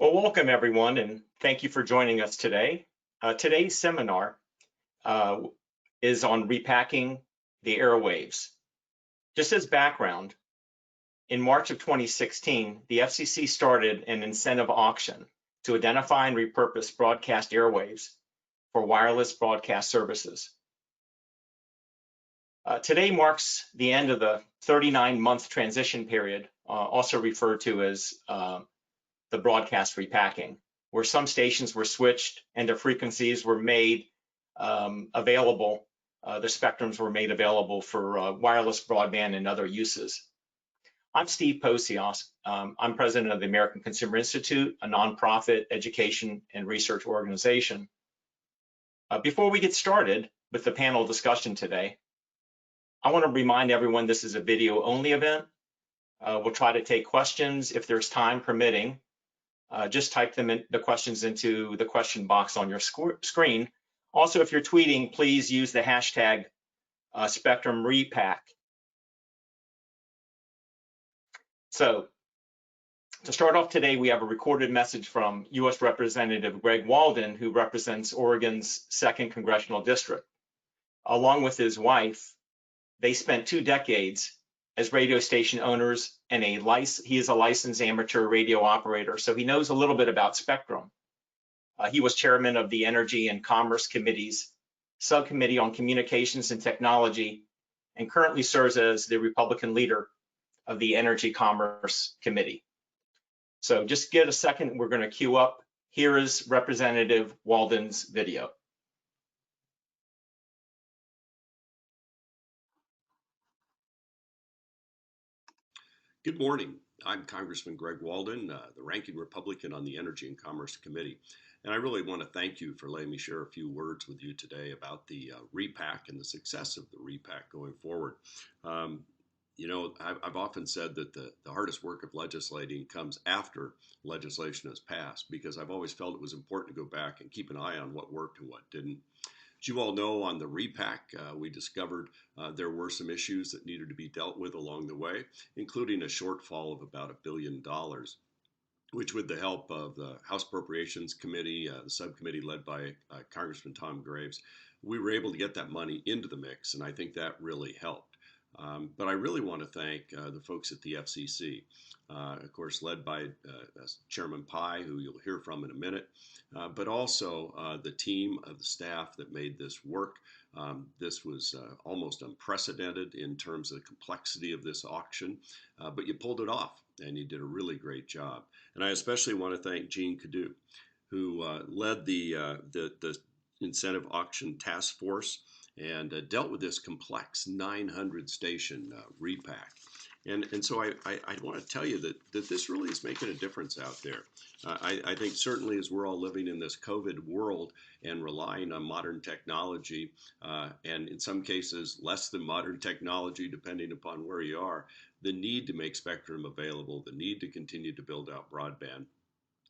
Well, welcome everyone, and thank you for joining us today. Today's seminar is on repacking the airwaves. Just as background, in March of 2016, the FCC started an incentive auction to identify and repurpose broadcast airwaves for wireless broadcast services. Today marks the end of the 39-month transition period, also referred to as the broadcast repacking, where some stations were switched and their frequencies were made available, the spectrums were made available for wireless broadband and other uses. I'm Steve Posios. I'm president of the American Consumer Institute, a nonprofit education and research organization. Before we get started with the panel discussion today, I want to remind everyone this is a video-only event. We'll try to take questions if there's time permitting. Just type the questions into the question box on your screen. Also, if you're tweeting, please use the hashtag #SpectrumRepack. So, to start off today, we have a recorded message from U.S. Representative Greg Walden, who represents Oregon's 2nd Congressional District. Along with his wife, they spent 2 decades as radio station owners, and he is a licensed amateur radio operator, so he knows a little bit about spectrum. He was chairman of the Energy and Commerce Committee's Subcommittee on Communications and Technology, and currently serves as the Republican leader of the Energy Commerce Committee. So just get a second, we're going to queue up. Here is Representative Walden's video. Good morning. I'm Congressman Greg Walden, the ranking Republican on the Energy and Commerce Committee. And I really want to thank you for letting me share a few words with you today about the repack and the success of the repack going forward. You know, I've often said that the hardest work of legislating comes after legislation is passed, because I've always felt it was important to go back and keep an eye on what worked and what didn't. As you all know, on the repack, we discovered there were some issues that needed to be dealt with along the way, including a shortfall of about $1 billion, which with the help of the House Appropriations Committee, the subcommittee led by Congressman Tom Graves, we were able to get that money into the mix, and I think that really helped. But I really want to thank the folks at the FCC, of course, led by Chairman Pai, who you'll hear from in a minute, but also the team of the staff that made this work. This was almost unprecedented in terms of the complexity of this auction, but you pulled it off, and you did a really great job. And I especially want to thank Gene Cadieux, who led the incentive auction task force and dealt with this complex 900 station repack. And so I want to tell you that this really is making a difference out there. I think certainly as we're all living in this COVID world and relying on modern technology, and in some cases less than modern technology depending upon where you are, the need to make spectrum available, the need to continue to build out broadband,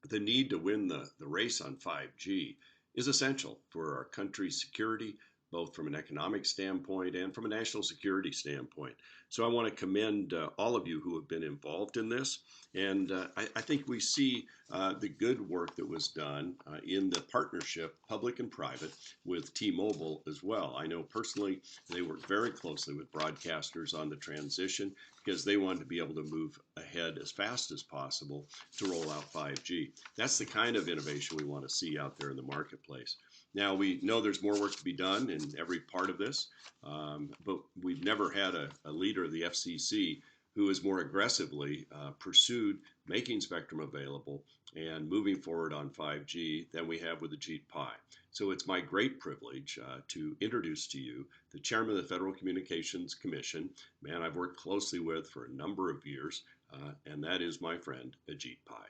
the need to win the race on 5G is essential for our country's security, both from an economic standpoint and from a national security standpoint. So I want to commend all of you who have been involved in this. And I think we see the good work that was done in the partnership, public and private, with T-Mobile as well. I know personally they worked very closely with broadcasters on the transition because they wanted to be able to move ahead as fast as possible to roll out 5G. That's the kind of innovation we want to see out there in the marketplace. Now, we know there's more work to be done in every part of this, but we've never had a leader of the FCC who has more aggressively pursued making spectrum available and moving forward on 5G than we have with Ajit Pai. So it's my great privilege to introduce to you the chairman of the Federal Communications Commission, man I've worked closely with for a number of years, and that is my friend Ajit Pai.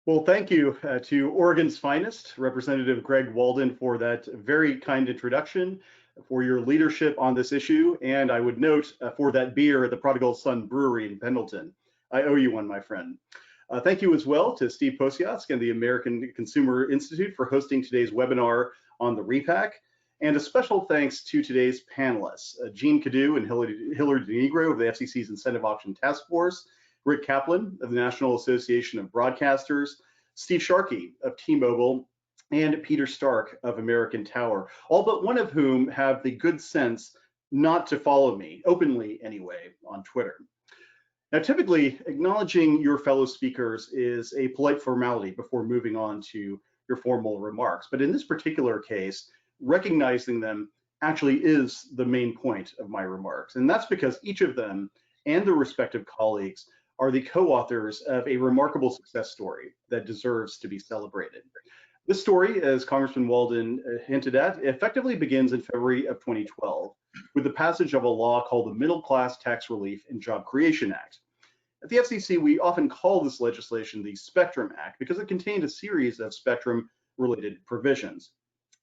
Well, thank you to Oregon's finest, Representative Greg Walden, for that very kind introduction, for your leadership on this issue, and I would note for that beer at the Prodigal Son Brewery in Pendleton. I owe you one, my friend. Thank you as well to Steve Posios and the American Consumer Institute for hosting today's webinar on the repack, and a special thanks to today's panelists, Gene Cadieux and Hilary DeNigro of the FCC's Incentive Auction Task Force, Rick Kaplan of the National Association of Broadcasters, Steve Sharkey of T-Mobile, and Peter Stark of American Tower, all but one of whom have the good sense not to follow me, openly anyway, on Twitter. Now, typically, acknowledging your fellow speakers is a polite formality before moving on to your formal remarks. But in this particular case, recognizing them actually is the main point of my remarks. And that's because each of them and their respective colleagues are the co-authors of a remarkable success story that deserves to be celebrated. This story, as Congressman Walden hinted at, effectively begins in February of 2012 with the passage of a law called the Middle Class Tax Relief and Job Creation Act. At the FCC, we often call this legislation the Spectrum Act because it contained a series of spectrum-related provisions.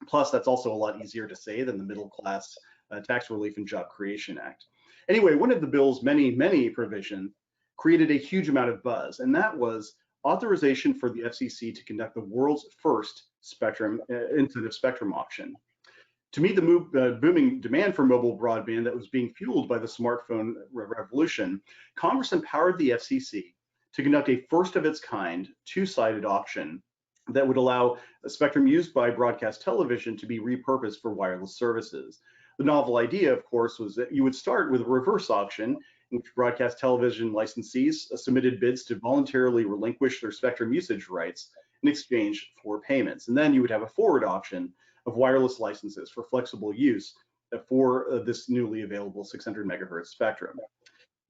Plus, that's also a lot easier to say than the Middle Class Tax Relief and Job Creation Act. Anyway, one of the bill's many provisions created a huge amount of buzz, and that was authorization for the FCC to conduct the world's first incentive spectrum auction. To meet the booming demand for mobile broadband that was being fueled by the smartphone revolution, Congress empowered the FCC to conduct a first of its kind two-sided auction that would allow the spectrum used by broadcast television to be repurposed for wireless services. The novel idea, of course, was that you would start with a reverse auction in which broadcast television licensees submitted bids to voluntarily relinquish their spectrum usage rights in exchange for payments. And then you would have a forward auction of wireless licenses for flexible use for this newly available 600 megahertz spectrum.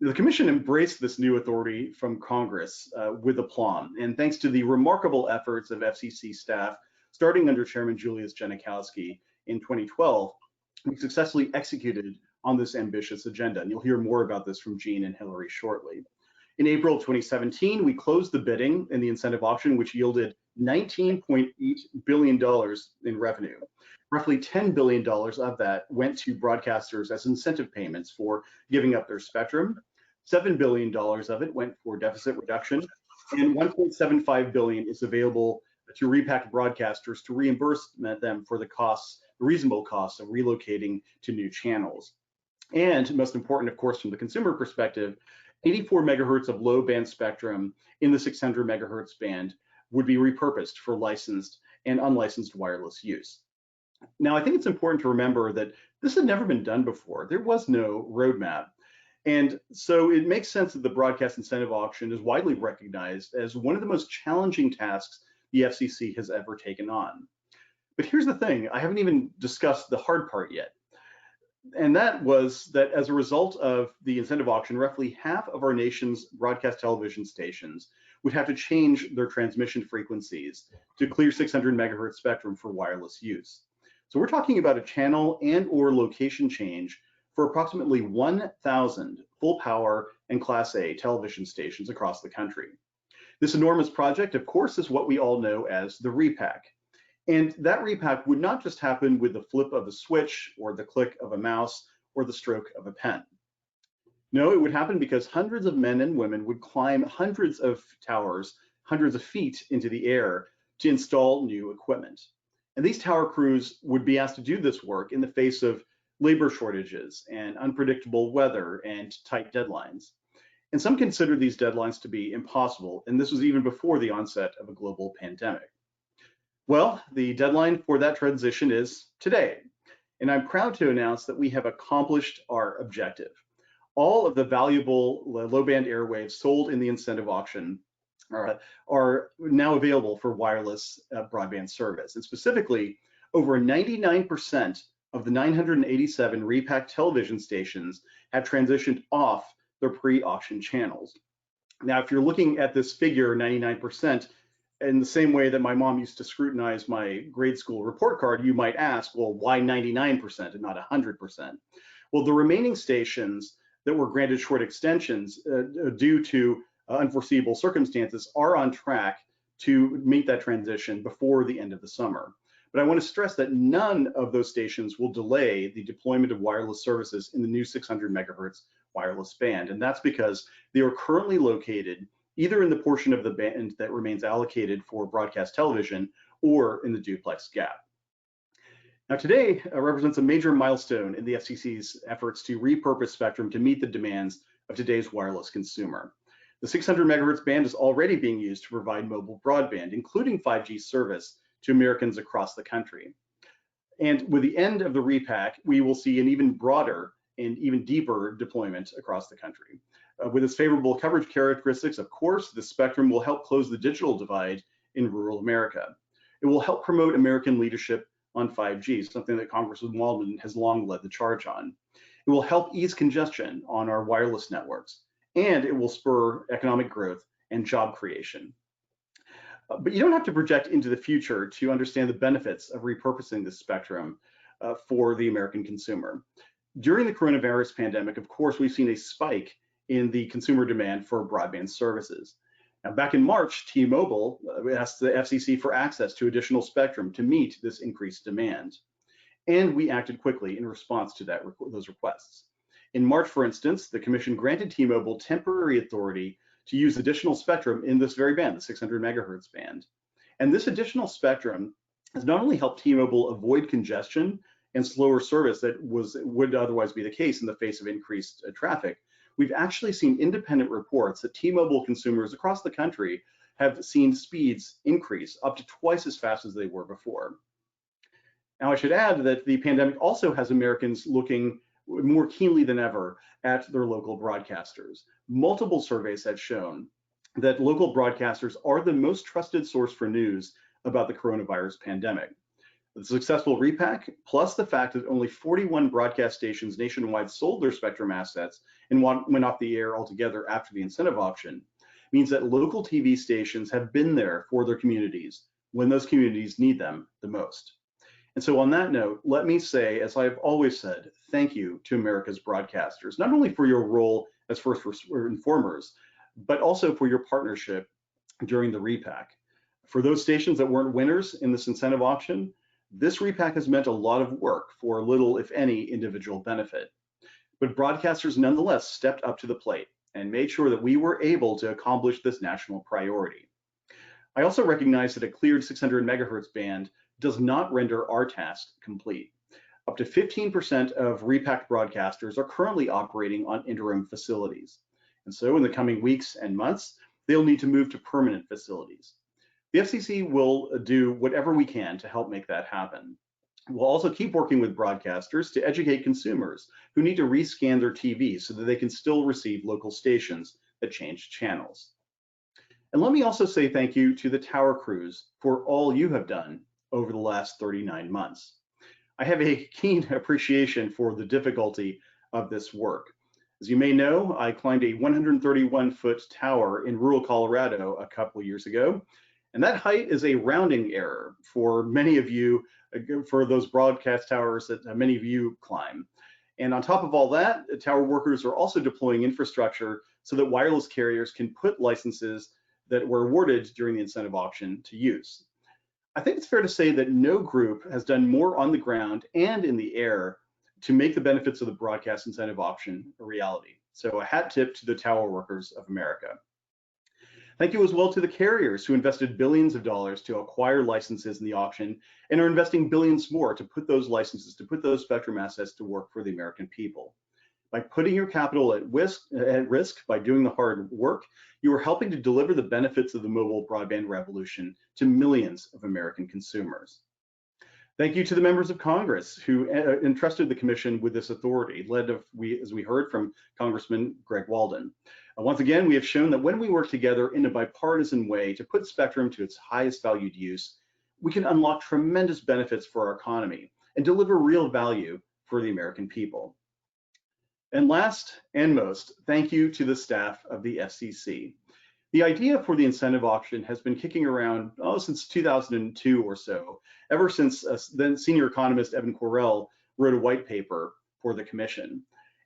The Commission embraced this new authority from Congress with aplomb, and thanks to the remarkable efforts of FCC staff, starting under Chairman Julius Genachowski in 2012, we successfully executed on this ambitious agenda, and you'll hear more about this from Gene and Hillary shortly. In April of 2017, we closed the bidding in the incentive auction, which yielded $19.8 billion in revenue. Roughly $10 billion of that went to broadcasters as incentive payments for giving up their spectrum. $7 billion of it went for deficit reduction, and $1.75 billion is available to repack broadcasters to reimburse them for the reasonable costs of relocating to new channels. And most important, of course, from the consumer perspective, 84 megahertz of low band spectrum in the 600 megahertz band would be repurposed for licensed and unlicensed wireless use. Now, I think it's important to remember that this had never been done before. There was no roadmap. And so it makes sense that the broadcast incentive auction is widely recognized as one of the most challenging tasks the FCC has ever taken on. But here's the thing, I haven't even discussed the hard part yet. And that was that as a result of the incentive auction, roughly half of our nation's broadcast television stations would have to change their transmission frequencies to clear 600 megahertz spectrum for wireless use. So we're talking about a channel and or location change for approximately 1,000 full power and Class A television stations across the country. This enormous project, of course, is what we all know as the repack. And that repack would not just happen with the flip of a switch or the click of a mouse or the stroke of a pen. No, it would happen because hundreds of men and women would climb hundreds of towers, hundreds of feet into the air to install new equipment. And these tower crews would be asked to do this work in the face of labor shortages and unpredictable weather and tight deadlines. And some consider these deadlines to be impossible, and this was even before the onset of a global pandemic. Well, the deadline for that transition is today, and I'm proud to announce that we have accomplished our objective. All of the valuable low-band airwaves sold in the incentive auction are now available for wireless broadband service, and specifically, over 99% of the 987 repack television stations have transitioned off their pre-auction channels. Now, if you're looking at this figure, 99%, in the same way that my mom used to scrutinize my grade school report card, you might ask, well, why 99% and not 100%? Well, the remaining stations that were granted short extensions due to unforeseeable circumstances are on track to meet that transition before the end of the summer. But I want to stress that none of those stations will delay the deployment of wireless services in the new 600 megahertz wireless band. And that's because they are currently located either in the portion of the band that remains allocated for broadcast television or in the duplex gap. Now, today represents a major milestone in the FCC's efforts to repurpose spectrum to meet the demands of today's wireless consumer. The 600 megahertz band is already being used to provide mobile broadband, including 5G service to Americans across the country. And with the end of the repack, we will see an even broader and even deeper deployment across the country. With its favorable coverage characteristics, of course, the spectrum will help close the digital divide in rural America. It will help promote American leadership on 5G, something that Congressman Walden has long led the charge on. It will help ease congestion on our wireless networks, and it will spur economic growth and job creation. But you don't have to project into the future to understand the benefits of repurposing this spectrum for the American consumer. During the coronavirus pandemic, of course, we've seen a spike in the consumer demand for broadband services. Now, back in March, T-Mobile asked the FCC for access to additional spectrum to meet this increased demand. And we acted quickly in response to those requests. In March, for instance, the Commission granted T-Mobile temporary authority to use additional spectrum in this very band, the 600 megahertz band. And this additional spectrum has not only helped T-Mobile avoid congestion and slower service that would otherwise be the case in the face of increased traffic, we've actually seen independent reports that T-Mobile consumers across the country have seen speeds increase up to twice as fast as they were before. Now, I should add that the pandemic also has Americans looking more keenly than ever at their local broadcasters. Multiple surveys have shown that local broadcasters are the most trusted source for news about the coronavirus pandemic. The successful repack, plus the fact that only 41 broadcast stations nationwide sold their spectrum assets and went off the air altogether after the incentive auction, means that local TV stations have been there for their communities when those communities need them the most. And so on that note, let me say, as I've always said, thank you to America's broadcasters, not only for your role as first informers, but also for your partnership during the repack. For those stations that weren't winners in this incentive auction, this repack has meant a lot of work for little, if any, individual benefit. But broadcasters nonetheless stepped up to the plate and made sure that we were able to accomplish this national priority. I also recognize that a cleared 600 megahertz band does not render our task complete. Up to 15% of repacked broadcasters are currently operating on interim facilities. And so in the coming weeks and months, they'll need to move to permanent facilities. The FCC will do whatever we can to help make that happen. We'll also keep working with broadcasters to educate consumers who need to rescan their TVs so that they can still receive local stations that change channels. And let me also say thank you to the tower crews for all you have done over the last 39 months. I have a keen appreciation for the difficulty of this work. As you may know, I climbed a 131-foot tower in rural Colorado a couple of years ago, and that height is a rounding error for many of you, for those broadcast towers that many of you climb. And on top of all that, tower workers are also deploying infrastructure so that wireless carriers can put licenses that were awarded during the incentive auction to use. I think it's fair to say that no group has done more on the ground and in the air to make the benefits of the broadcast incentive auction a reality. So a hat tip to the tower workers of America. Thank you as well to the carriers who invested billions of dollars to acquire licenses in the auction and are investing billions more to put those licenses, to put those spectrum assets to work for the American people. By putting your capital at risk by doing the hard work, you are helping to deliver the benefits of the mobile broadband revolution to millions of American consumers. Thank you to the members of Congress who entrusted the Commission with this authority, led, as we heard from Congressman Greg Walden. Once again, we have shown that when we work together in a bipartisan way to put spectrum to its highest valued use, we can unlock tremendous benefits for our economy and deliver real value for the American people. And last and most, thank you to the staff of the FCC. The idea for the incentive auction has been kicking around since 2002 or so, ever since then senior economist Evan Correll wrote a white paper for the commission.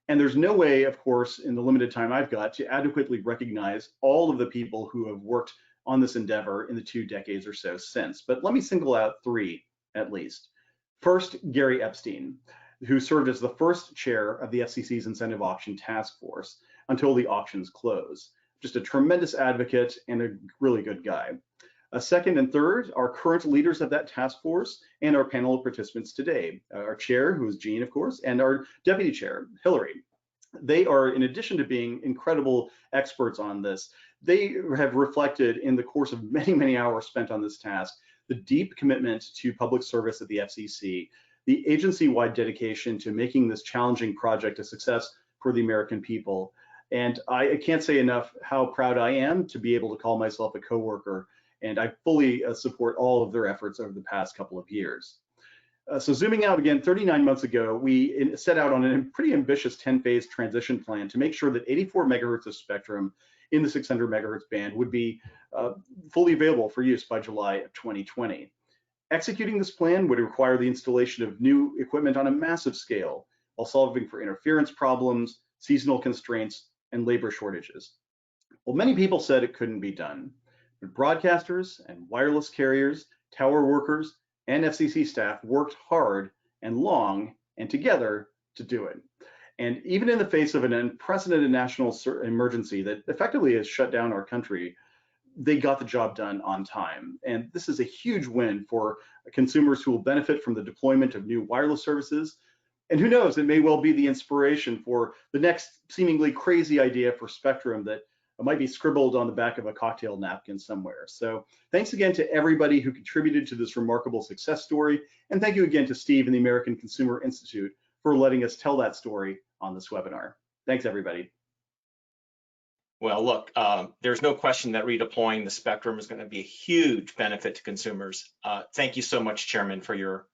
And there's no way, of course, in the limited time I've got to adequately recognize all of the people who have worked on this endeavor in the 2 decades or so since. But let me single out 3 at least. First, Gary Epstein, who served as the first chair of the FCC's incentive auction task force until the auctions close. Just a tremendous advocate and a really good guy. Second and third are current leaders of that task force and our panel of participants today. Our chair, who is Jean, of course, and our deputy chair, Hillary. They are, in addition to being incredible experts on this, they have reflected in the course of many, many hours spent on this task, the deep commitment to public service at the FCC, the agency-wide dedication to making this challenging project a success for the American people. And I can't say enough how proud I am to be able to call myself a coworker, and I fully support all of their efforts over the past couple of years. So zooming out again, 39 months ago, we set out on a pretty ambitious 10-phase transition plan to make sure that 84 megahertz of spectrum in the 600 megahertz band would be fully available for use by July of 2020. Executing this plan would require the installation of new equipment on a massive scale while solving for interference problems, seasonal constraints, and labor shortages. Well, many people said it couldn't be done, but broadcasters and wireless carriers, tower workers, and FCC staff worked hard and long and together to do it. And even in the face of an unprecedented national emergency that effectively has shut down our country, they got the job done on time. And this is a huge win for consumers who will benefit from the deployment of new wireless services. And who knows, it may well be the inspiration for the next seemingly crazy idea for spectrum that might be scribbled on the back of a cocktail napkin somewhere. So thanks again to everybody who contributed to this remarkable success story. And thank you again to Steve and the American Consumer Institute for letting us tell that story on this webinar. Thanks, everybody. Well, look, there's no question that redeploying the spectrum is going to be a huge benefit to consumers. Thank you so much, Chairman, for your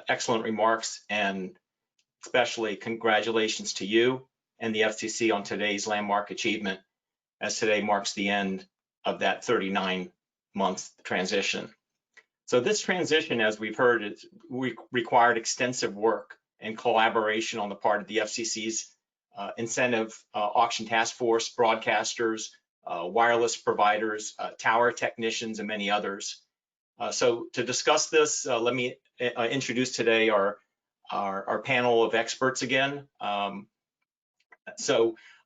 excellent remarks, and especially congratulations to you and the FCC on today's landmark achievement, as today marks the end of that 39-month transition. So this transition, as we've heard, required extensive work and collaboration on the part of the FCC's incentive auction task force, broadcasters, wireless providers, tower technicians, and many others. So to discuss this, let me introduce today our panel of experts again.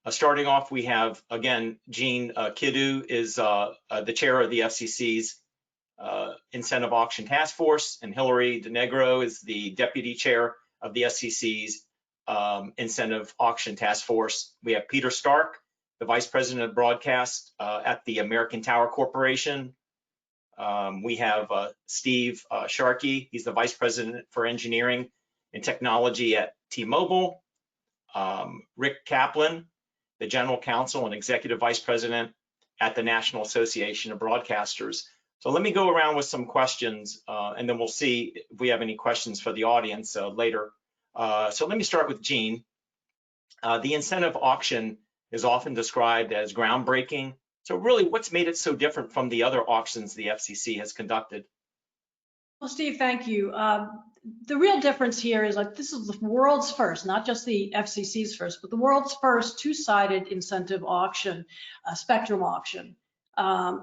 Starting off, we have, again, Jean Kiddu is the chair of the FCC's Incentive Auction Task Force, and Hilary DeNegro is the deputy chair of the FCC's Incentive Auction Task Force. We have Peter Stark, the vice president of broadcast at the American Tower Corporation. We have Steve Sharkey, he's the vice president for engineering and technology at T-Mobile. Rick Kaplan, the general counsel and executive vice president at the National Association of Broadcasters. So let me go around with some questions, and then we'll see if we have any questions for the audience later. So let me start with Jean. The incentive auction is often described as groundbreaking. So really, what's made it so different from the other auctions the FCC has conducted? Well, Steve, thank you. The real difference here is like this is the world's first, not just the FCC's first, but the world's first two-sided incentive auction, spectrum auction.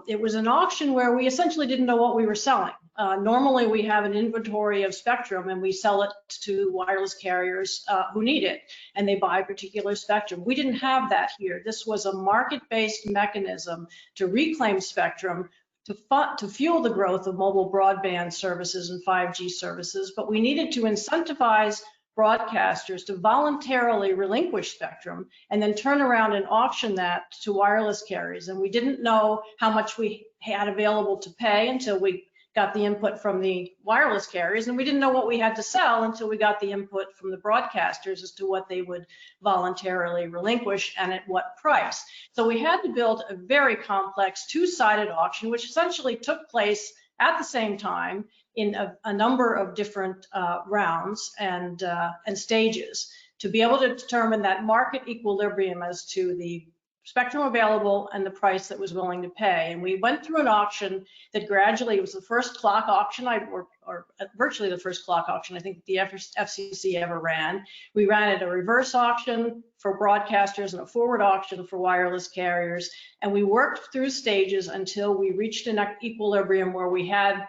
It was an auction where we essentially didn't know what we were selling. Normally, we have an inventory of spectrum and we sell it to wireless carriers who need it, and they buy particular spectrum. We didn't have that here. This was a market-based mechanism to reclaim spectrum to fuel the growth of mobile broadband services and 5G services, but we needed to incentivize broadcasters to voluntarily relinquish spectrum and then turn around and auction that to wireless carriers. And we didn't know how much we had available to pay until we got the input from the wireless carriers, and we didn't know what we had to sell until we got the input from the broadcasters as to what they would voluntarily relinquish and at what price. So we had to build a very complex two-sided auction, which essentially took place at the same time in a number of different rounds and stages to be able to determine that market equilibrium as to the spectrum available and the price that was willing to pay. And we went through an auction that gradually, it was the first clock auction, or virtually the first clock auction I think the FCC ever ran. We ran it a reverse auction for broadcasters and a forward auction for wireless carriers. And we worked through stages until we reached an equilibrium where we had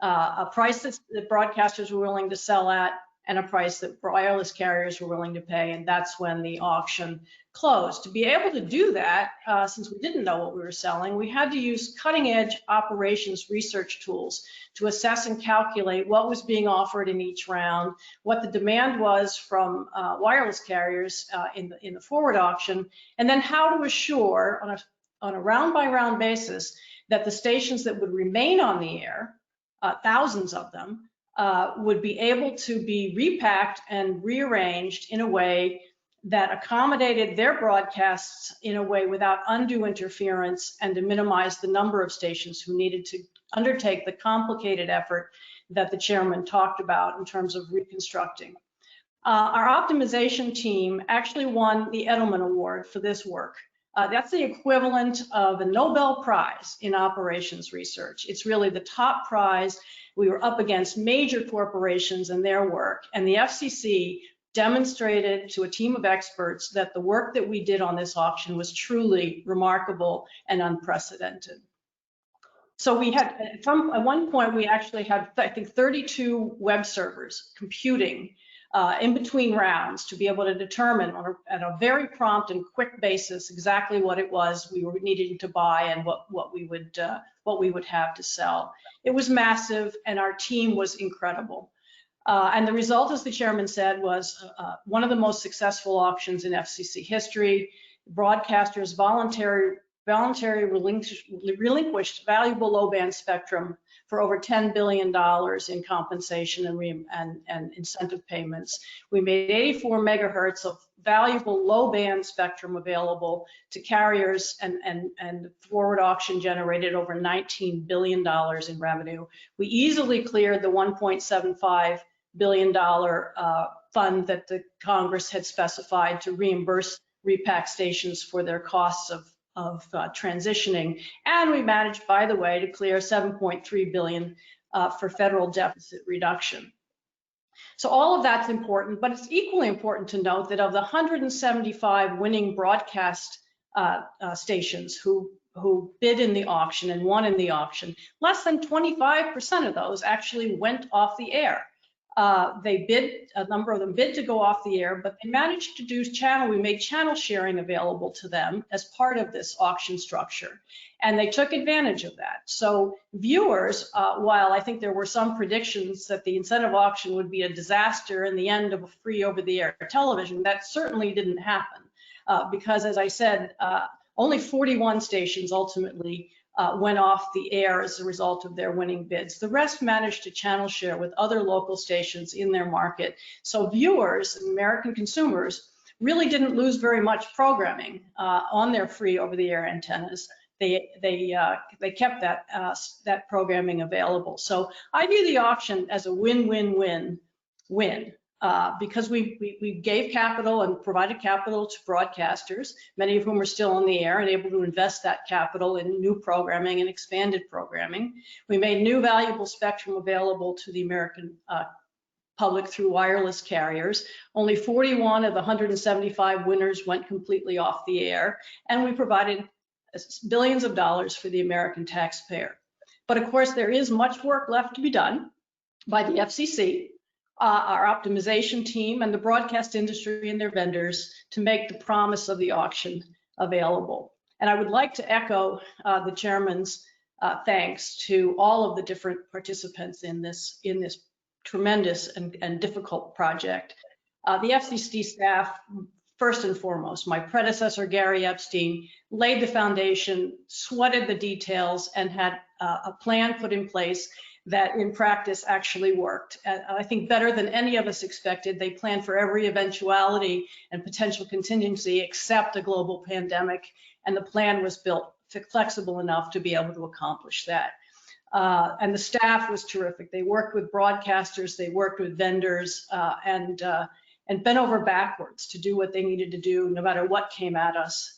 a price that broadcasters were willing to sell at and a price that wireless carriers were willing to pay, and that's when the auction closed. To be able to do that, since we didn't know what we were selling, we had to use cutting-edge operations research tools to assess and calculate what was being offered in each round, what the demand was from wireless carriers in the forward auction, and then how to assure on a round-by-round basis that the stations that would remain on the air, thousands of them, would be able to be repacked and rearranged in a way that accommodated their broadcasts in a way without undue interference and to minimize the number of stations who needed to undertake the complicated effort that the chairman talked about in terms of reconstructing. Our optimization team actually won the Edelman Award for this work. That's the equivalent of a Nobel Prize in operations research. It's really the top prize. We were up against major corporations and their work, and the FCC demonstrated to a team of experts that the work that we did on this auction was truly remarkable and unprecedented. So we had, at one point, we actually had, I think, 32 web servers computing in between rounds to be able to determine at a very prompt and quick basis exactly what it was we were needing to buy and what we would have to sell. It was massive, and our team was incredible. And the result, as the chairman said, was one of the most successful auctions in FCC history. Broadcasters voluntarily relinquished valuable low-band spectrum for over $10 billion in compensation and incentive payments. We made 84 megahertz of valuable low-band spectrum available to carriers, and the forward auction generated over $19 billion in revenue. We easily cleared the $1.75 billion fund that the Congress had specified to reimburse repack stations for their costs of transitioning, and we managed, by the way, to clear $7.3 billion for federal deficit reduction. So all of that's important, but it's equally important to note that of the 175 winning broadcast stations who bid in the auction and won in the auction, less than 25% of those actually went off the air. A number of them bid to go off the air, but they managed to do we made channel sharing available to them as part of this auction structure, and they took advantage of that. So viewers, while I think there were some predictions that the incentive auction would be a disaster and the end of a free over-the-air television, that certainly didn't happen because, as I said, only 41 stations ultimately went off the air as a result of their winning bids. The rest managed to channel share with other local stations in their market. So viewers, American consumers, really didn't lose very much programming on their free over-the-air antennas. They kept that programming available. So I view the auction as a win-win-win-win. Because we gave capital and provided capital to broadcasters, many of whom are still on the air and able to invest that capital in new programming and expanded programming. We made new valuable spectrum available to the American public through wireless carriers. Only 41 of the 175 winners went completely off the air, and we provided billions of dollars for the American taxpayer. But of course, there is much work left to be done by the FCC, our optimization team, and the broadcast industry and their vendors to make the promise of the auction available. And I would like to echo the chairman's thanks to all of the different participants in this tremendous and difficult project. The FCC staff, first and foremost, my predecessor, Gary Epstein, laid the foundation, sweated the details, and had a plan put in place that in practice actually worked. I think better than any of us expected. They planned for every eventuality and potential contingency except a global pandemic, and the plan was built flexible enough to be able to accomplish that. And the staff was terrific. They worked with broadcasters, they worked with vendors, and bent over backwards to do what they needed to do no matter what came at us.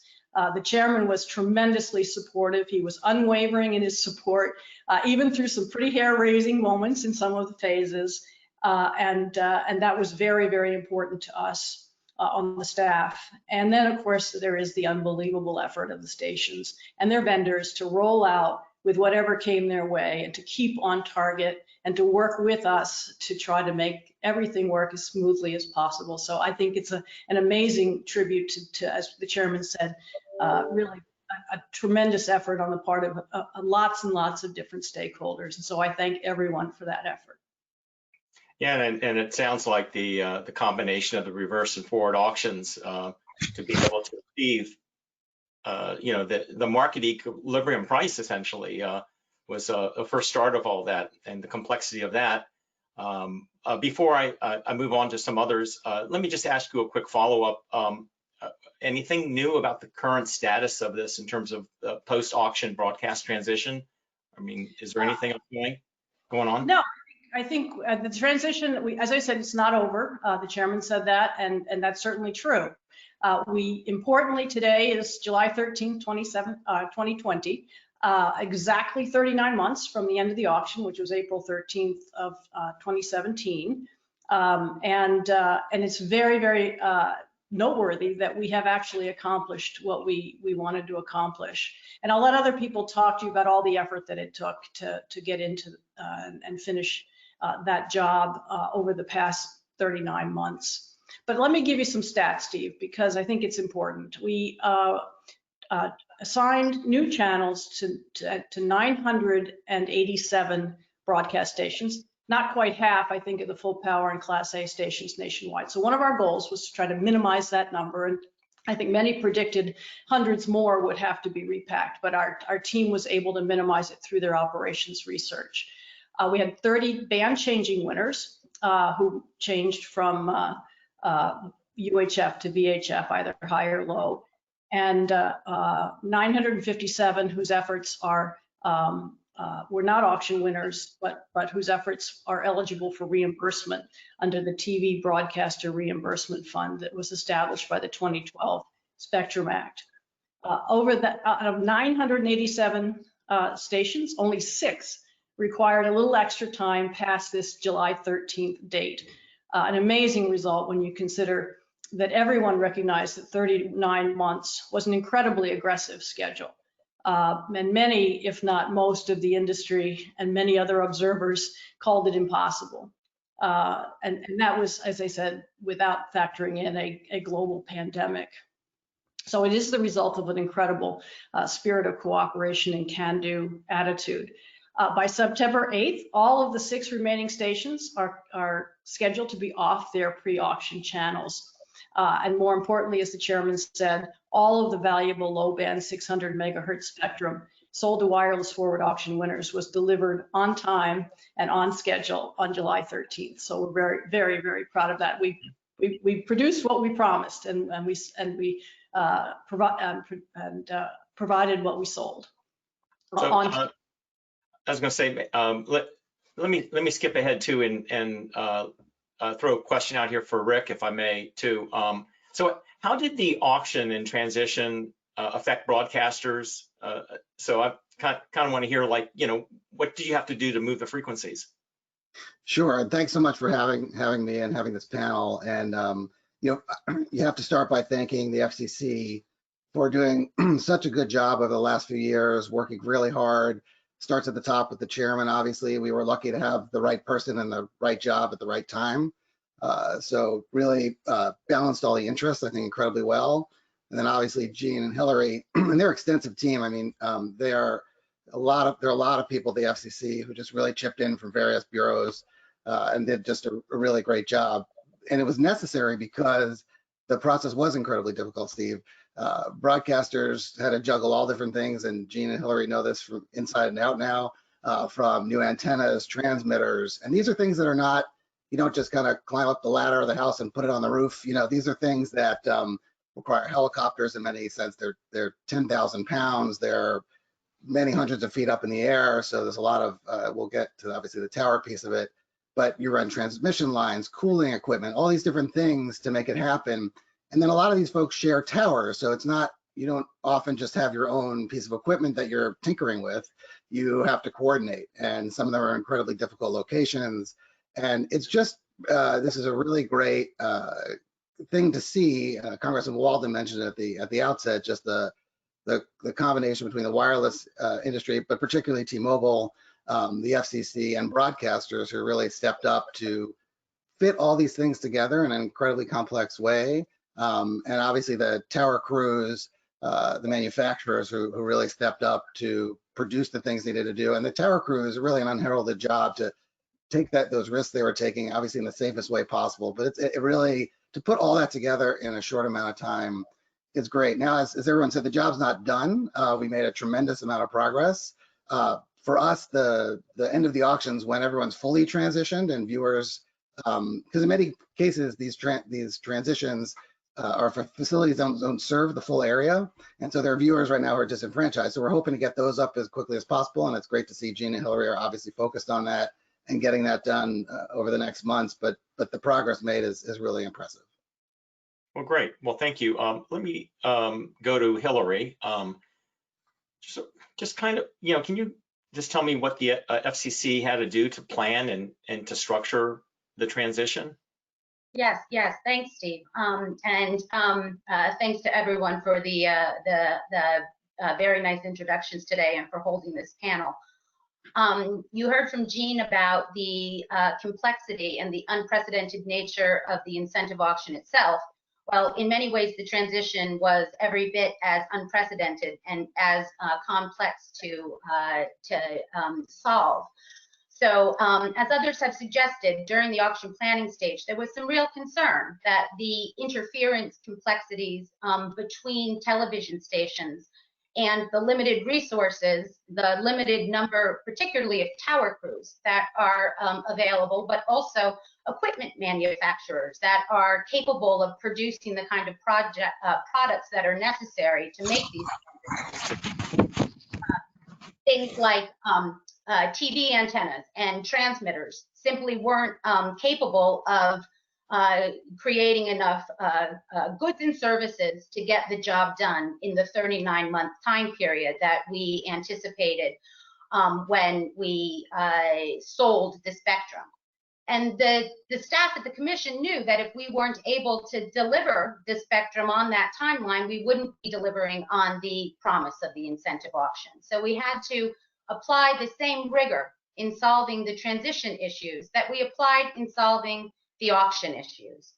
The chairman was tremendously supportive. He was unwavering in his support, even through some pretty hair-raising moments in some of the phases. And that was very, very important to us on the staff. And then, of course, there is the unbelievable effort of the stations and their vendors to roll out with whatever came their way and to keep on target and to work with us to try to make everything work as smoothly as possible. So I think it's an amazing tribute to, as the chairman said, really a tremendous effort on the part of lots and lots of different stakeholders. And so I thank everyone for that effort. Yeah, and it sounds like the combination of the reverse and forward auctions to be able to achieve, the market equilibrium price essentially was a first start of all that and the complexity of that. Before I move on to some others, let me just ask you a quick follow-up. Anything new about the current status of this in terms of post-auction broadcast transition? I mean, is there anything going on? No, I think the transition, as I said, it's not over. The chairman said that, and that's certainly true. Importantly, today is July 13th, 2020, exactly 39 months from the end of the auction, which was April 13th of 2017. And it's very, very noteworthy that we have actually accomplished what we wanted to accomplish. And I'll let other people talk to you about all the effort that it took to get into and finish that job over the past 39 months. But let me give you some stats, Steve, because I think it's important. We assigned new channels to 987 broadcast stations, not quite half, I think, of the full power and Class A stations nationwide. So one of our goals was to try to minimize that number. And I think many predicted hundreds more would have to be repacked, but our team was able to minimize it through their operations research. We had 30 band changing winners who changed from UHF to VHF, either high or low, and 957 whose efforts were not auction winners, but whose efforts are eligible for reimbursement under the TV Broadcaster Reimbursement Fund that was established by the 2012 Spectrum Act. Out of 987 stations, only 6 required a little extra time past this July 13th date. An amazing result when you consider that everyone recognized that 39 months was an incredibly aggressive schedule. And many, if not most of the industry and many other observers called it impossible. And that was, as I said, without factoring in a global pandemic. So it is the result of an incredible spirit of cooperation and can-do attitude. By September 8th, all of the 6 remaining stations are scheduled to be off their pre-auction channels. And more importantly, as the chairman said, all of the valuable low-band 600 megahertz spectrum sold to wireless forward auction winners was delivered on time and on schedule on July 13th. So we're very, very, very proud of that. We produced what we promised, and we provided what we sold. So, I was going to say, let me skip ahead too and throw a question out here for Rick, if I may, too. So how did the auction and transition affect broadcasters? So I kind of want to hear, like, what did you have to do to move the frequencies? Sure, and thanks so much for having me and having this panel. And you have to start by thanking the FCC for doing such a good job over the last few years, working really hard. Starts at the top with the chairman. Obviously, we were lucky to have the right person in the right job at the right time. So really balanced all the interests, I think, incredibly well. And then obviously Gene and Hillary and their extensive team. I mean, there are a lot of people at the FCC who just really chipped in from various bureaus and did just a really great job. And it was necessary because the process was incredibly difficult, Steve. Broadcasters had to juggle all different things, and Gene and Hillary know this from inside and out now, from new antennas, transmitters, and these are things that are not, you don't just kind of climb up the ladder of the house and put it on the roof. These are things that require helicopters in many sense. They're 10,000 pounds. They're many hundreds of feet up in the air. So there's a lot of, we'll get to obviously the tower piece of it, but you run transmission lines, cooling equipment, all these different things to make it happen. And then a lot of these folks share towers. So it's not, you don't often just have your own piece of equipment that you're tinkering with. You have to coordinate. And some of them are incredibly difficult locations. And it's just, this is a really great thing to see. Congressman Walden mentioned at the outset, just the combination between the wireless industry, but particularly T-Mobile, the FCC and broadcasters who really stepped up to fit all these things together in an incredibly complex way. And obviously the tower crews, the manufacturers who really stepped up to produce the things they needed to do. And the tower crews are really an unheralded job to take those risks they were taking, obviously in the safest way possible. But it really, to put all that together in a short amount of time is great. Now, as everyone said, the job's not done. We made a tremendous amount of progress. For us, the end of the auctions when everyone's fully transitioned and viewers, because in many cases, these transitions are for facilities don't serve the full area. And so there are viewers right now who are disenfranchised. So we're hoping to get those up as quickly as possible. And it's great to see Gene and Hillary are obviously focused on that and getting that done over the next months. But the progress made is really impressive. Well, great. Well, thank you. Let me go to Hillary. Just kind of, can you just tell me what the FCC had to do to plan and to structure the transition? Yes. Thanks, Steve. Thanks to everyone for the very nice introductions today and for holding this panel. You heard from Gene about the complexity and the unprecedented nature of the incentive auction itself. Well, in many ways, the transition was every bit as unprecedented and as complex to solve. So as others have suggested, during the auction planning stage, there was some real concern that the interference complexities between television stations and the limited resources, the limited number, particularly of tower crews that are available, but also equipment manufacturers that are capable of producing the kind of products that are necessary to make these things like TV antennas and transmitters simply weren't capable of creating enough goods and services to get the job done in the 39-month time period that we anticipated when we sold the spectrum. And the staff at the commission knew that if we weren't able to deliver the spectrum on that timeline, we wouldn't be delivering on the promise of the incentive auction. So we had to apply the same rigor in solving the transition issues that we applied in solving the auction issues.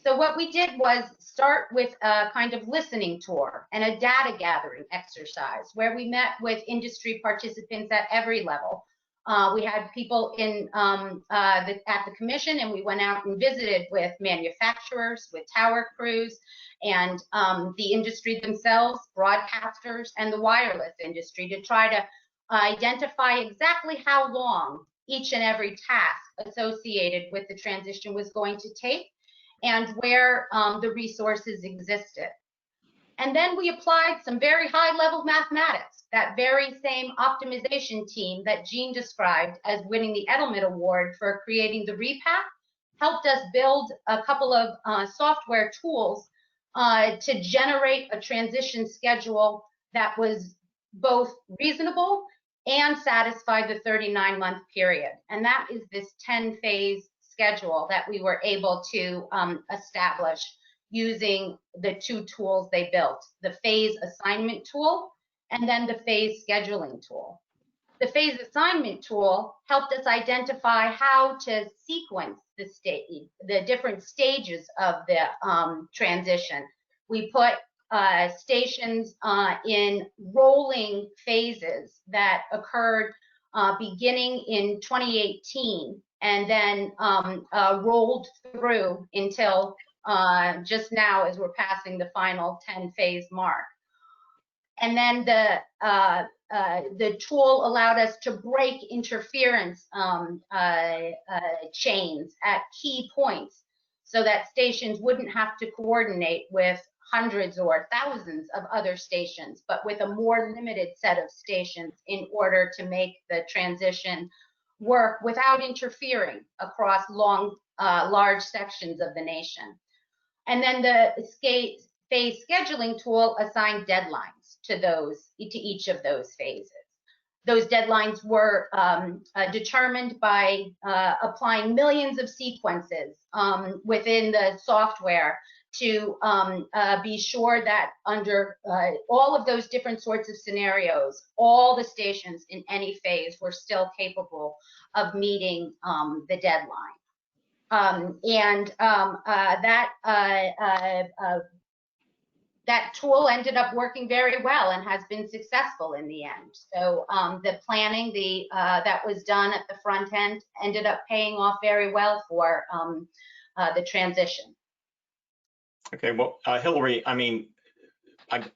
So what we did was start with a kind of listening tour and a data gathering exercise where we met with industry participants at every level. We had people at the commission, and we went out and visited with manufacturers, with tower crews, and the industry themselves, broadcasters, and the wireless industry to try to identify exactly how long each and every task associated with the transition was going to take and where the resources existed. And then we applied some very high-level mathematics. That very same optimization team that Gene described as winning the Edelman Award for creating the Repack helped us build a couple of software tools to generate a transition schedule that was both reasonable and satisfied the 39-month period. And that is this 10-phase schedule that we were able to establish using the two tools they built, the phase assignment tool and then the phase scheduling tool. The phase assignment tool helped us identify how to sequence the different stages of the transition. We put stations in rolling phases that occurred beginning in 2018 and then rolled through until just now as we're passing the final 10-phase mark. And then the tool allowed us to break interference chains at key points so that stations wouldn't have to coordinate with hundreds or thousands of other stations, but with a more limited set of stations in order to make the transition work without interfering across large sections of the nation. And then the phase scheduling tool assigned deadlines to each of those phases. Those deadlines were determined by applying millions of sequences within the software to be sure that under all of those different sorts of scenarios, all the stations in any phase were still capable of meeting the deadline. That tool ended up working very well and has been successful in the end. So the planning that was done at the front end ended up paying off very well for the transition. Okay, well, Hillary, I mean,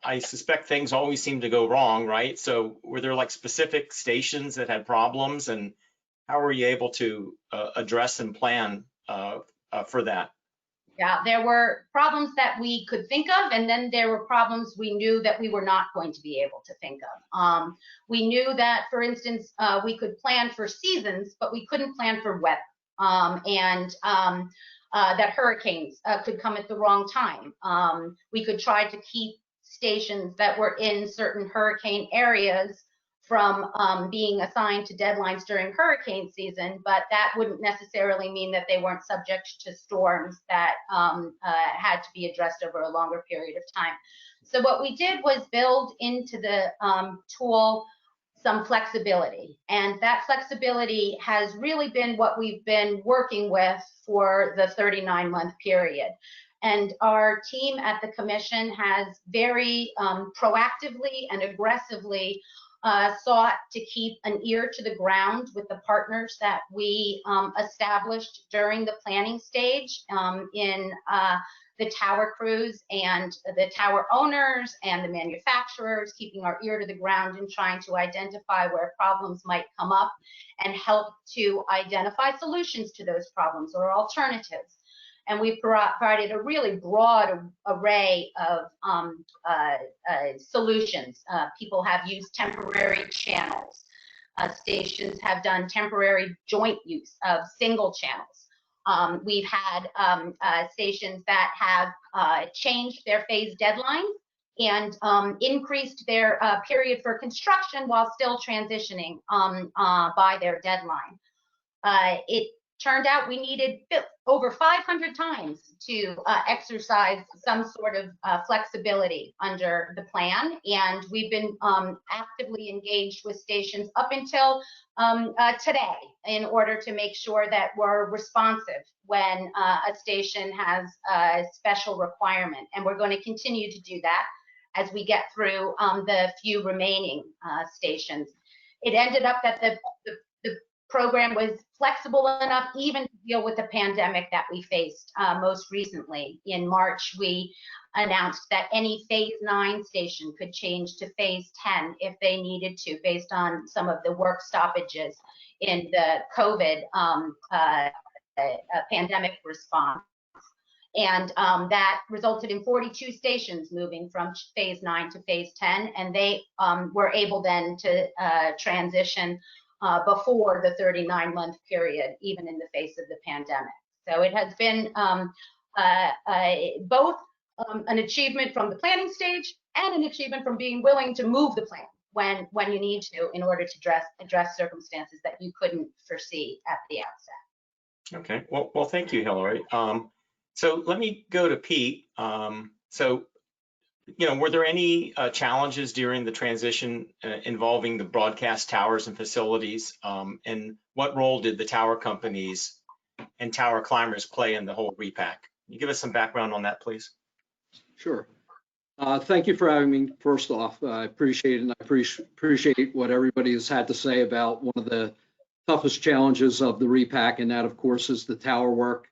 I suspect things always seem to go wrong, right? So were there like specific stations that had problems, and how were you able to address and plan for that? Yeah, there were problems that we could think of, and then there were problems we knew that we were not going to be able to think of. We knew that, for instance, we could plan for seasons, but we couldn't plan for weather, that hurricanes could come at the wrong time. We could try to keep stations that were in certain hurricane areas from being assigned to deadlines during hurricane season, but that wouldn't necessarily mean that they weren't subject to storms that had to be addressed over a longer period of time. So what we did was build into the tool some flexibility, and that flexibility has really been what we've been working with for the 39-month period. And our team at the commission has very proactively and aggressively sought to keep an ear to the ground with the partners that we established during the planning stage in the tower crews and the tower owners and the manufacturers, keeping our ear to the ground and trying to identify where problems might come up and help to identify solutions to those problems or alternatives. And we provided a really broad array of solutions. People have used temporary channels. Stations have done temporary joint use of single channels. We've had stations that have changed their phase deadline and increased their period for construction while still transitioning by their deadline. It turned out we needed over 500 times to exercise some sort of flexibility under the plan, and we've been actively engaged with stations up until today in order to make sure that we're responsive when a station has a special requirement, and we're going to continue to do that as we get through the few remaining stations. It ended up that the program was flexible enough even to deal with the pandemic that we faced most recently. In March, we announced that any phase 9 station could change to phase 10 if they needed to, based on some of the work stoppages in the COVID pandemic response. And that resulted in 42 stations moving from phase 9 to phase 10, and they were able then to transition before the 39-month period, even in the face of the pandemic. So it has been both an achievement from the planning stage and an achievement from being willing to move the plan when you need to in order to address circumstances that you couldn't foresee at the outset. Okay, well, thank you, Hillary. So let me go to Pete. So, were there any challenges during the transition involving the broadcast towers and facilities? And what role did the tower companies and tower climbers play in the whole repack? Can you give us some background on that, please? Sure. Thank you for having me. First off, I appreciate it, and I appreciate what everybody has had to say about one of the toughest challenges of the repack, and that, of course, is the tower work.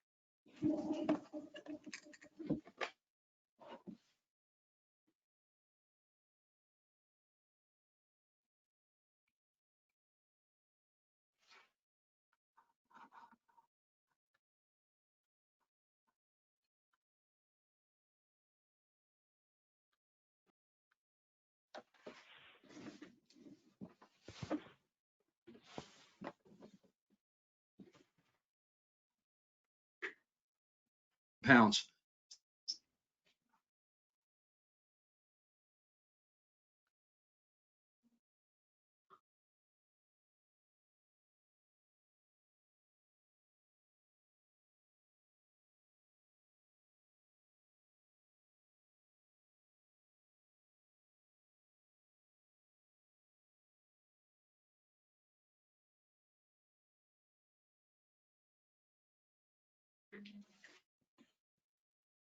Pounds.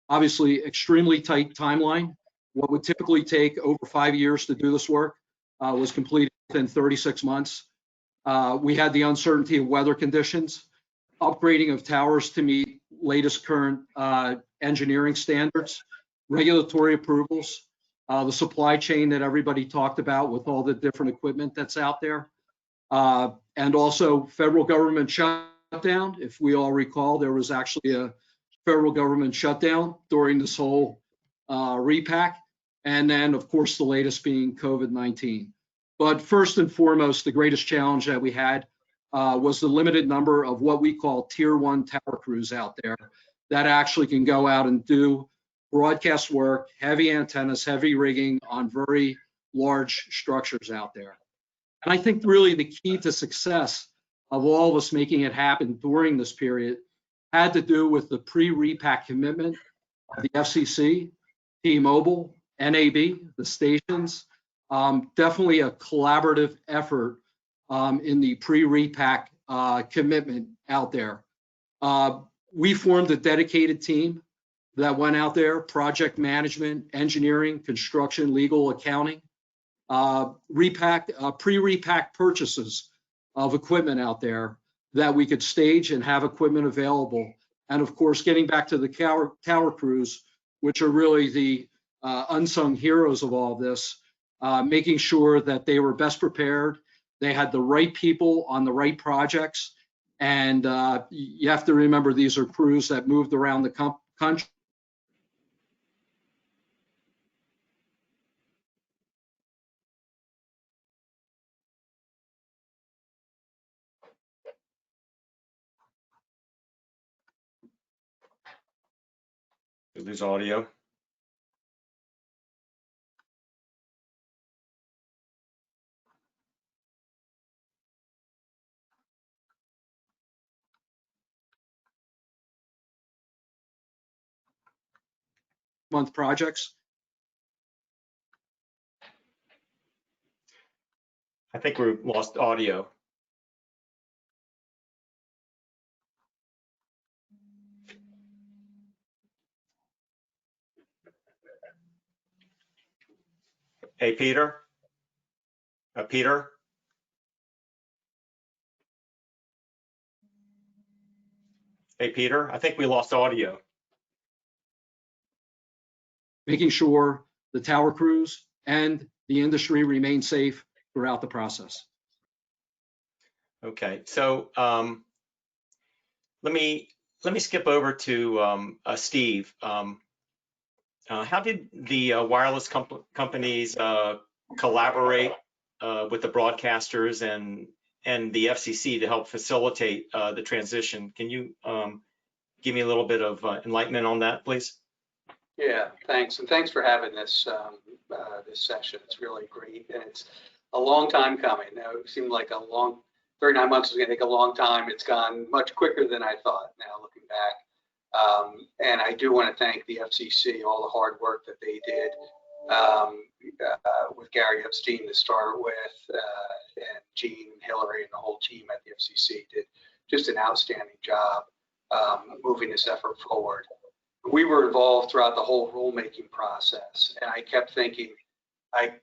Obviously, extremely tight timeline. What would typically take over 5 years to do this work was completed within 36 months. We had the uncertainty of weather conditions, upgrading of towers to meet latest current engineering standards, regulatory approvals, the supply chain that everybody talked about with all the different equipment that's out there, and also federal government shutdown. If we all recall, there was actually a federal government shutdown during this whole repack. And then, of course, the latest being COVID-19. But first and foremost, the greatest challenge that we had was the limited number of what we call tier 1 tower crews out there that actually can go out and do broadcast work, heavy antennas, heavy rigging on very large structures out there. And I think really the key to success of all of us making it happen during this period had to do with the pre-repack commitment of the FCC, T-Mobile, NAB, the stations. Definitely a collaborative effort in the pre-repack commitment out there. We formed a dedicated team that went out there, project management, engineering, construction, legal, accounting, pre-repack purchases of equipment out there that we could stage and have equipment available. And of course, getting back to the tower crews, which are really the unsung heroes of all this, making sure that they were best prepared, they had the right people on the right projects. And you have to remember, these are crews that moved around the country. We lose audio. Month projects. I think we lost audio. Hey, Peter? Peter? Hey, Peter, I think we lost audio. Making sure the tower crews and the industry remain safe throughout the process. Okay, so let me skip over to Steve. How did the wireless companies collaborate with the broadcasters and the FCC to help facilitate the transition? Can you give me a little bit of enlightenment on that, please? Yeah, thanks, and thanks for having this this session. It's really great, and it's a long time coming. Now, it seemed like 39 months was going to take a long time. It's gone much quicker than I thought. Now, looking back, and I do want to thank the FCC, all the hard work that they did with Gary Epstein to start with, and Gene and Hillary and the whole team at the FCC did just an outstanding job moving this effort forward. We were involved throughout the whole rulemaking process, and I kept thinking, I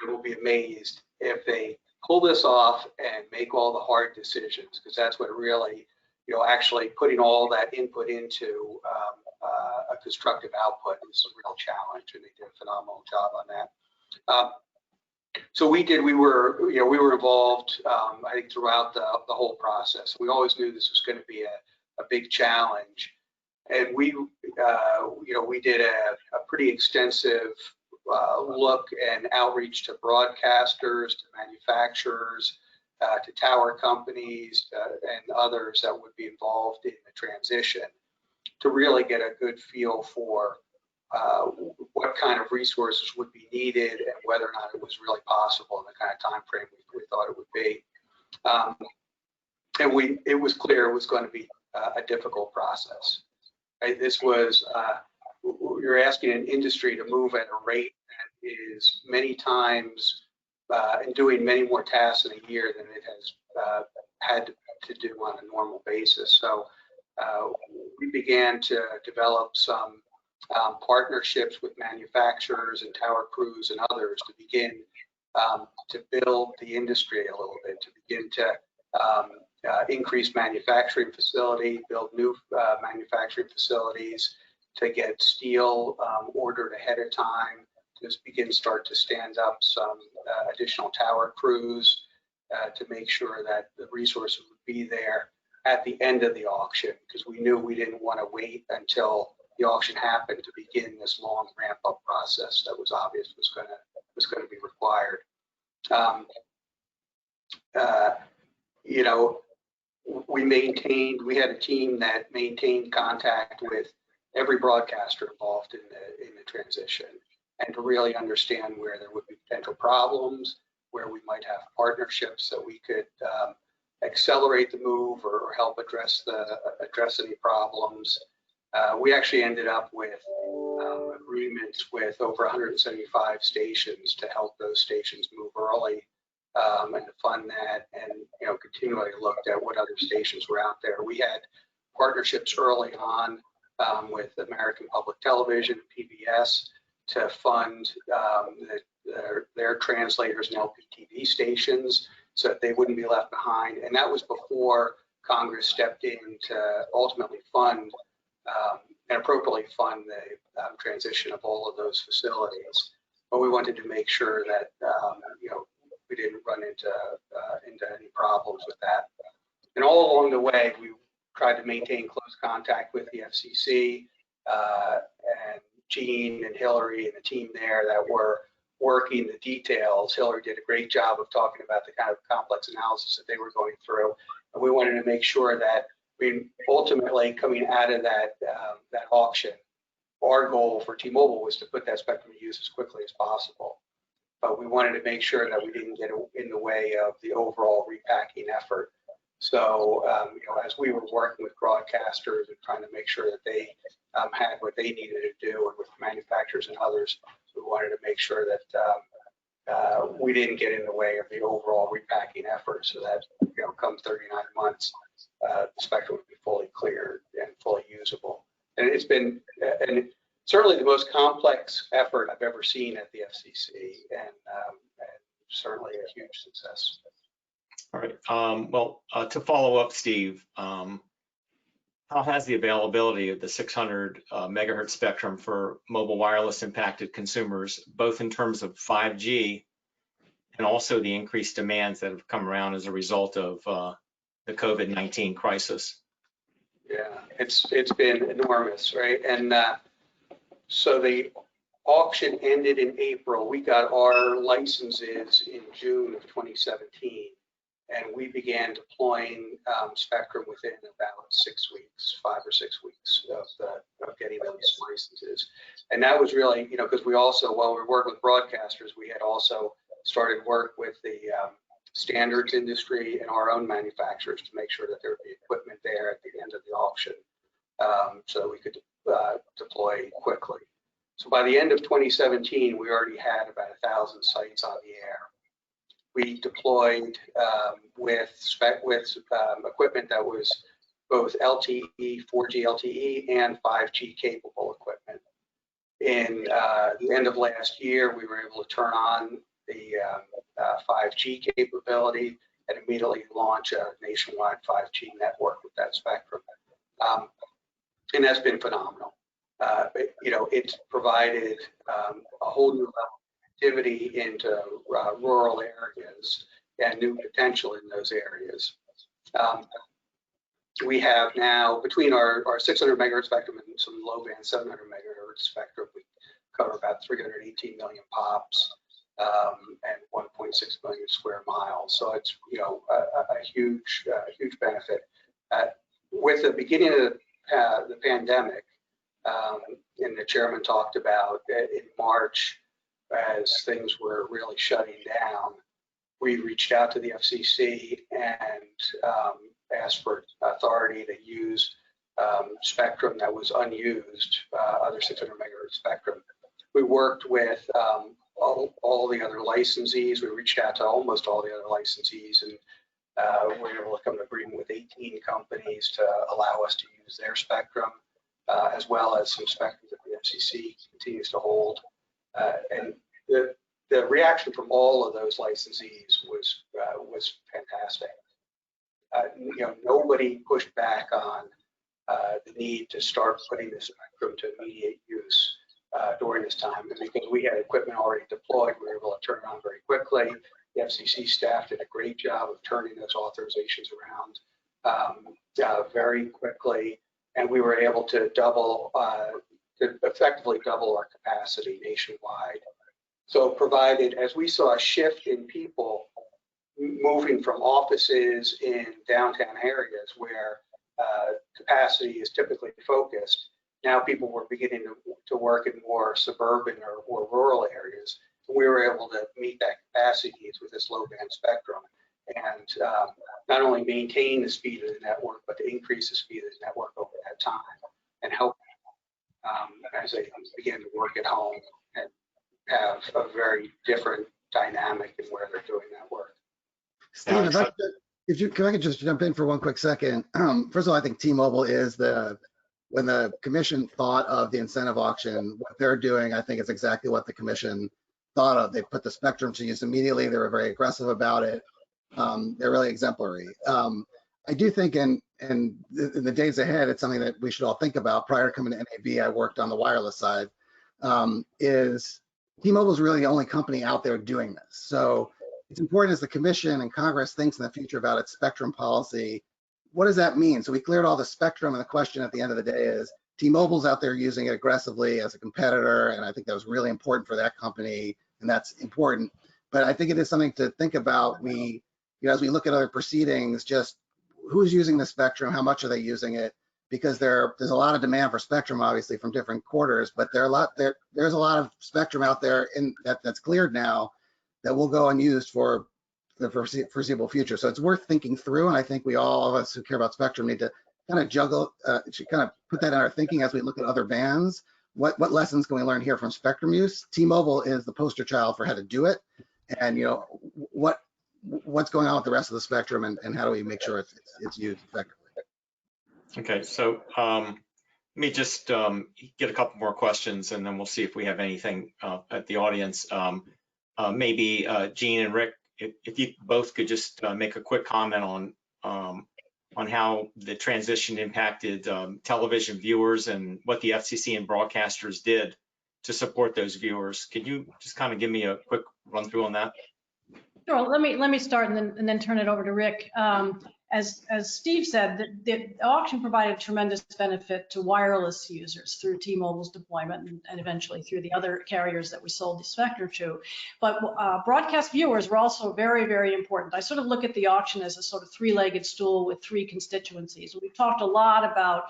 will be amazed if they pull this off and make all the hard decisions, because that's what really, actually putting all that input into a constructive output is a real challenge, and they did a phenomenal job on that. So we were involved, I think, throughout the whole process. We always knew this was going to be a big challenge. And we did a pretty extensive look and outreach to broadcasters, to manufacturers, to tower companies, and others that would be involved in the transition, to really get a good feel for what kind of resources would be needed and whether or not it was really possible in the kind of time frame we thought it would be. And it was clear it was going to be a difficult process. Right? This was, you're asking an industry to move at a rate that is many times and doing many more tasks in a year than it has had to do on a normal basis. So we began to develop some partnerships with manufacturers and tower crews and others to begin to build the industry a little bit, to begin to increase manufacturing facility, build new manufacturing facilities, to get steel ordered ahead of time, to start to stand up some additional tower crews to make sure that the resources would be there at the end of the auction, because we knew we didn't want to wait until the auction happened to begin this long ramp up process that was obvious was going to be required. You know, we had a team that maintained contact with every broadcaster involved in the transition, and to really understand where there would be potential problems, where we might have partnerships that we could accelerate the move or help address any problems. We actually ended up with agreements with over 175 stations to help those stations move early and to fund that, and continually looked at what other stations were out there. We had partnerships early on with American Public Television, PBS, to fund their translators and LPTV stations so that they wouldn't be left behind. And that was before Congress stepped in to ultimately fund and appropriately fund the transition of all of those facilities. But we wanted to make sure that we didn't run into any problems with that. And all along the way, we tried to maintain close contact with the FCC and Gene and Hillary and the team there that were working the details. Hillary did a great job of talking about the kind of complex analysis that they were going through. And we wanted to make sure that ultimately coming out of that auction, our goal for T-Mobile was to put that spectrum to use as quickly as possible. But we wanted to make sure that we didn't get in the way of the overall repacking effort. So, as we were working with broadcasters and trying to make sure that they had what they needed to do, and with manufacturers and others, we wanted to make sure that we didn't get in the way of the overall repacking effort, so that come 39 months, the spectrum would be fully cleared and fully usable. And it's been certainly the most complex effort I've ever seen at the FCC, and certainly a huge success. All right. Well, to follow up, Steve, how has the availability of the 600 megahertz spectrum for mobile wireless impacted consumers, both in terms of 5G and also the increased demands that have come around as a result of the COVID-19 crisis? Yeah, it's been enormous, right? And so the auction ended in April. We got our licenses in June of 2017. And we began deploying spectrum within about 6 weeks, 5 or 6 weeks of getting those licenses. And that was really, because we also, while we were working with broadcasters, we had also started work with the standards industry and our own manufacturers to make sure that there would be equipment there at the end of the auction so that we could deploy quickly. So by the end of 2017, we already had about 1,000 sites on the air. We deployed with equipment that was both LTE, 4G LTE, and 5G capable equipment. In the end of last year, we were able to turn on the 5G capability and immediately launch a nationwide 5G network with that spectrum. And that's been phenomenal. It's provided a whole new level activity into rural areas and new potential in those areas. We have now, between our 600 megahertz spectrum and some low band 700 megahertz spectrum, we cover about 318 million pops and 1.6 million square miles. So it's a huge benefit. With the beginning of the pandemic, and the chairman talked about in March, as things were really shutting down, we reached out to the FCC and asked for authority to use spectrum that was unused, other 600 megahertz spectrum. We worked with all the other licensees. We reached out to almost all the other licensees and We were able to come to agreement with 18 companies to allow us to use their spectrum, as well as some spectrum that the FCC continues to hold. And the reaction from all of those licensees was fantastic. Nobody pushed back on the need to start putting the spectrum to immediate use during this time. And because we had equipment already deployed, we were able to turn it on very quickly. The FCC staff did a great job of turning those authorizations around very quickly, and we were able to effectively double our capacity nationwide. So provided, as we saw a shift in people moving from offices in downtown areas where capacity is typically focused, now people were beginning to work in more suburban or rural areas. We were able to meet that capacity needs with this low band spectrum, and not only maintain the speed of the network, but to increase the speed of the network over that time and help as they begin to work at home and have a very different dynamic in where they're doing that work. Steve, if I could just jump in for one quick second. First of all, I think T-Mobile is when the commission thought of the incentive auction, what they're doing, I think is exactly what the commission thought of. They put the spectrum to use immediately. They were very aggressive about it. They're really exemplary. I do think in the days ahead, it's something that we should all think about. Prior to coming to NAB, I worked on the wireless side. Is T-Mobile is really the only company out there doing this. So it's important as the commission and Congress thinks in the future about its spectrum policy. What does that mean? So we cleared all the spectrum, and the question at the end of the day is, T-Mobile's out there using it aggressively as a competitor, and I think that was really important for that company, and that's important. But I think it is something to think about. As we look at other proceedings, just who's using the spectrum, how much are they using it? Because there's a lot of demand for spectrum, obviously, from different quarters, but there's a lot of spectrum out there that's cleared now that will go unused for the foreseeable future. So it's worth thinking through, and I think all of us who care about spectrum need to kind of put that in our thinking as we look at other bands. What lessons can we learn here from spectrum use? T-Mobile is the poster child for how to do it, and what's going on with the rest of the spectrum, and how do we make sure it's used effectively? Okay, so let me just get a couple more questions, and then we'll see if we have anything at the audience. Maybe Gene and Rick, if you both could just make a quick comment on how the transition impacted television viewers and what the FCC and broadcasters did to support those viewers. Could you just kind of give me a quick run through on that? Sure. Let me start and then turn it over to Rick. As Steve said, the auction provided tremendous benefit to wireless users through T-Mobile's deployment and eventually through the other carriers that we sold the spectrum to. But broadcast viewers were also very, very important. I sort of look at the auction as a sort of three-legged stool with three constituencies. We've talked a lot about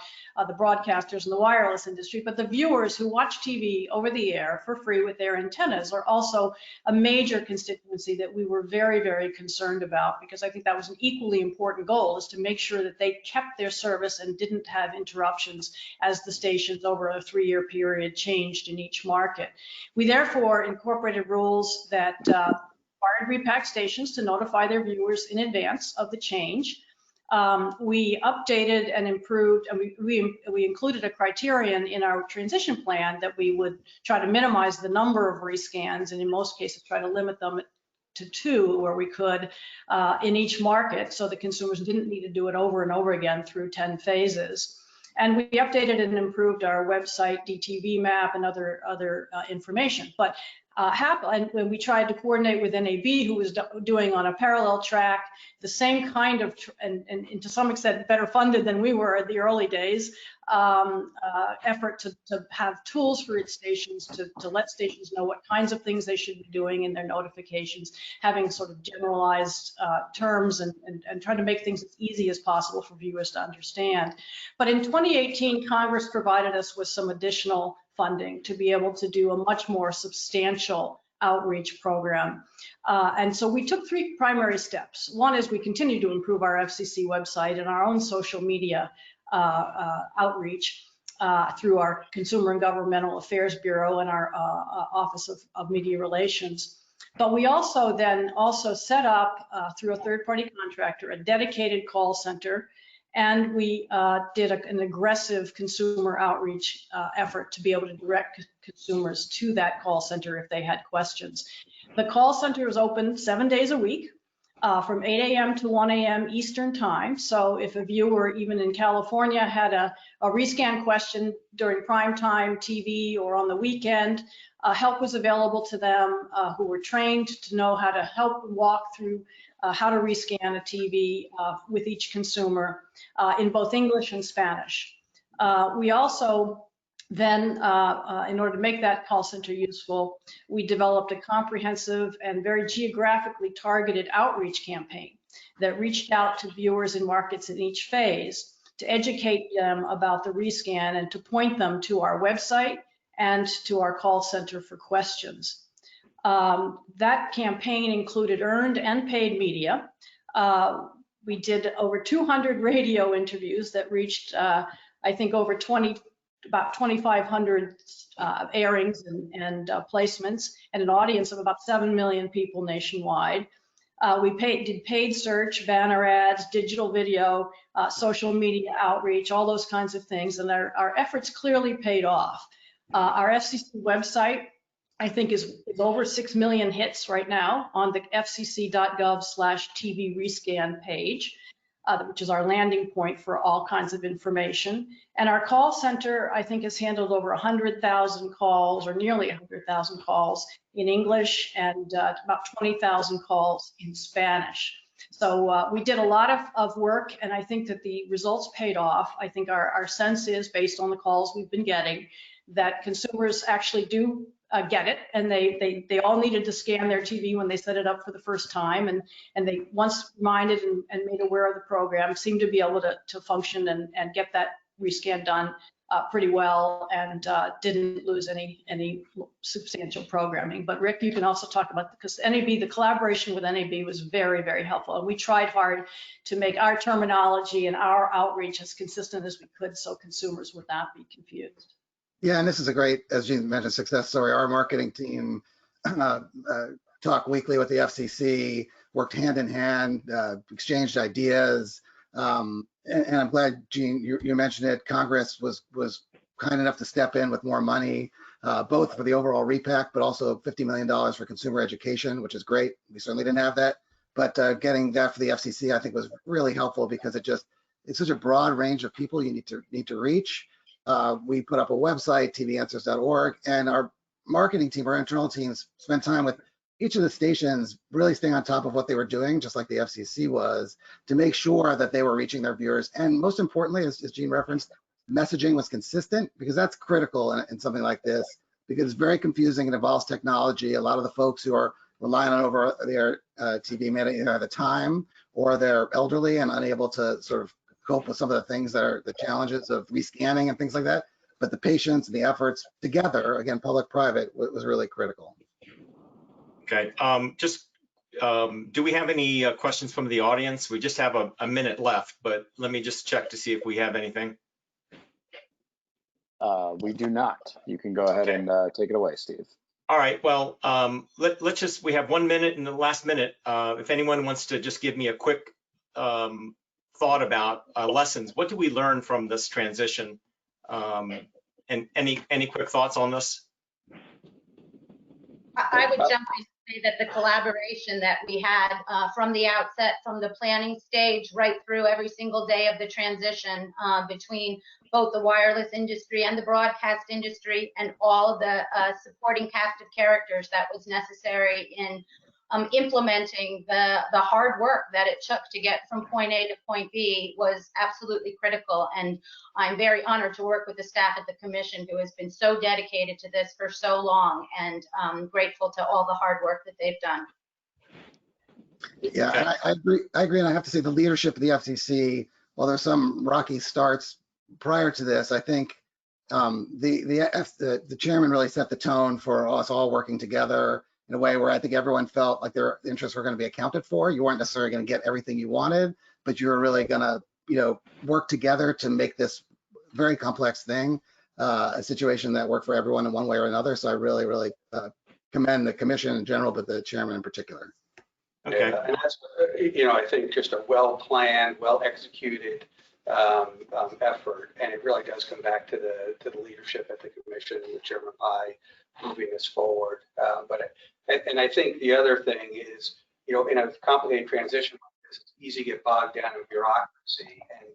the broadcasters and the wireless industry, but the viewers who watch TV over the air for free with their antennas are also a major constituency that we were very, very concerned about, because I think that was an equally important goal, is to make sure that they kept their service and didn't have interruptions as the stations over a 3-year period changed in each market. We therefore incorporated rules that required repack stations to notify their viewers in advance of the change. We updated and improved, and we included a criterion in our transition plan that we would try to minimize the number of rescans, and in most cases try to limit them to 2 where we could in each market, so the consumers didn't need to do it over and over again through 10 phases. And we updated and improved our website, DTV map, and other information. But and when we tried to coordinate with NAB, who was doing on a parallel track the same kind of, and to some extent better funded than we were in the early days, effort to have tools for its stations to let stations know what kinds of things they should be doing in their notifications, having sort of generalized terms and trying to make things as easy as possible for viewers to understand. But in 2018, Congress provided us with some additional funding to be able to do a much more substantial outreach program. And so we took 3 primary steps. One is we continue to improve our FCC website and our own social media outreach through our Consumer and Governmental Affairs Bureau and our Office of Media Relations. But we also then set up through a third-party contractor a dedicated call center, and we did an aggressive consumer outreach effort to be able to direct consumers to that call center if they had questions. The call center is open 7 days a week from 8 a.m. to 1 a.m. Eastern time. So if a viewer, even in California, had a rescan question during prime time TV or on the weekend, help was available to them who were trained to know how to help walk through how to rescan a TV with each consumer in both English and Spanish. We also then, in order to make that call center useful, we developed a comprehensive and very geographically targeted outreach campaign that reached out to viewers in markets in each phase to educate them about the rescan and to point them to our website and to our call center for questions. That campaign included earned and paid media. We did over 200 radio interviews that reached, I think, about 2,500 airings and placements, and an audience of about 7 million people nationwide. We did paid search, banner ads, digital video, social media outreach, all those kinds of things, and our efforts clearly paid off. Our FCC website, I think, is over 6 million hits right now on the fcc.gov/TV rescan page, which is our landing point for all kinds of information. And our call center, I think, has handled over 100,000 calls, or nearly 100,000 calls in English, and about 20,000 calls in Spanish. So we did a lot of work, and I think that the results paid off. I think our sense is, based on the calls we've been getting, that consumers actually do get it, and they all needed to scan their TV when they set it up for the first time, and they, once reminded and made aware of the program, seemed to be able to function and get that rescan done pretty well, and didn't lose any substantial programming. But Rick, you can also talk about, because NAB, the collaboration with NAB was very, very helpful, and we tried hard to make our terminology and our outreach as consistent as we could so consumers would not be confused. Yeah, and this is a great, as Jean mentioned, success story. Our marketing team talked weekly with the FCC, worked hand in hand, exchanged ideas, and I'm glad, Jean, you mentioned it. Congress was kind enough to step in with more money, both for the overall repack, but also $50 million for consumer education, which is great. We certainly didn't have that, but getting that for the FCC, I think, was really helpful, because it's such a broad range of people you need to reach. We put up a website, tvanswers.org, and our marketing team, our internal teams, spent time with each of the stations, really staying on top of what they were doing, just like the FCC was, to make sure that they were reaching their viewers. And most importantly, as Jean referenced, messaging was consistent, because that's critical in something like this, because it's very confusing. It involves technology. A lot of the folks who are relying on over their TV may either have the time, or they're elderly and unable to sort of cope with some of the things that are the challenges of rescanning and things like that. But the patience and the efforts together, again, public-private, was really critical. Okay, do we have any questions from the audience? We just have a minute left, but let me just check to see if we have anything. We do not. You can go ahead and take it away, Steve. All right, well, we have 1 minute in the last minute. If anyone wants to just give me a quick thought about lessons, what do we learn from this transition? And any quick thoughts on this? I would jump in and say that the collaboration that we had from the outset, from the planning stage right through every single day of the transition between both the wireless industry and the broadcast industry, and all of the supporting cast of characters that was necessary in implementing the hard work that it took to get from point A to point B, was absolutely critical. And I'm very honored to work with the staff at the Commission, who has been so dedicated to this for so long, and grateful to all the hard work that they've done. Yeah, and I agree. And I have to say, the leadership of the FCC, while there's some rocky starts prior to this, I think the chairman really set the tone for us all working together in a way where I think everyone felt like their interests were going to be accounted for. You weren't necessarily going to get everything you wanted, but you were really going to, work together to make this very complex thing a situation that worked for everyone in one way or another. So I really, really commend the commission in general, but the chairman in particular. Okay. And that's, I think just a well-planned, well-executed effort, and it really does come back to the leadership at the commission and Chairman Pai moving this forward. And I think the other thing is, in a complicated transition like this, it's easy to get bogged down in bureaucracy and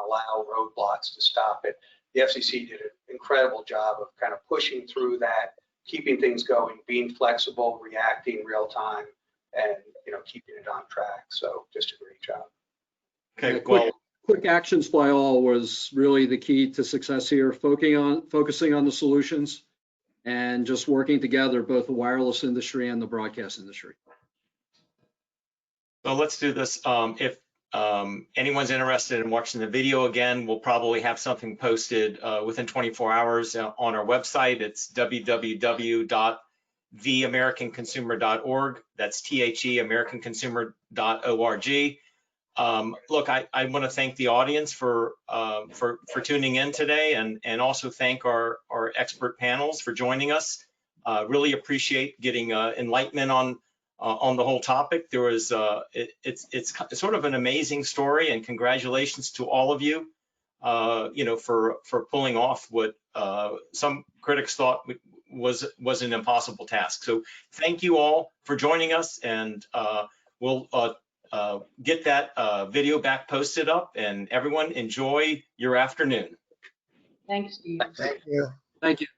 allow roadblocks to stop it. The FCC did an incredible job of kind of pushing through that, keeping things going, being flexible, reacting real time, and keeping it on track. So just a great job. Okay. Yeah, quick actions by all was really the key to success here. Focusing on the solutions and just working together, both the wireless industry and the broadcast industry. So let's do this. If anyone's interested in watching the video again, we'll probably have something posted within 24 hours on our website. It's www.theamericanconsumer.org. That's THE, americanconsumer.org. Look, I want to thank the audience for tuning in today, and also thank our expert panels for joining us. Really appreciate getting enlightenment on the whole topic. There was it's sort of an amazing story, and congratulations to all of you, for pulling off what some critics thought was an impossible task. So thank you all for joining us, and we'll get that video back posted up, and everyone enjoy your afternoon. Thanks, Steve. Thank you. Thank you.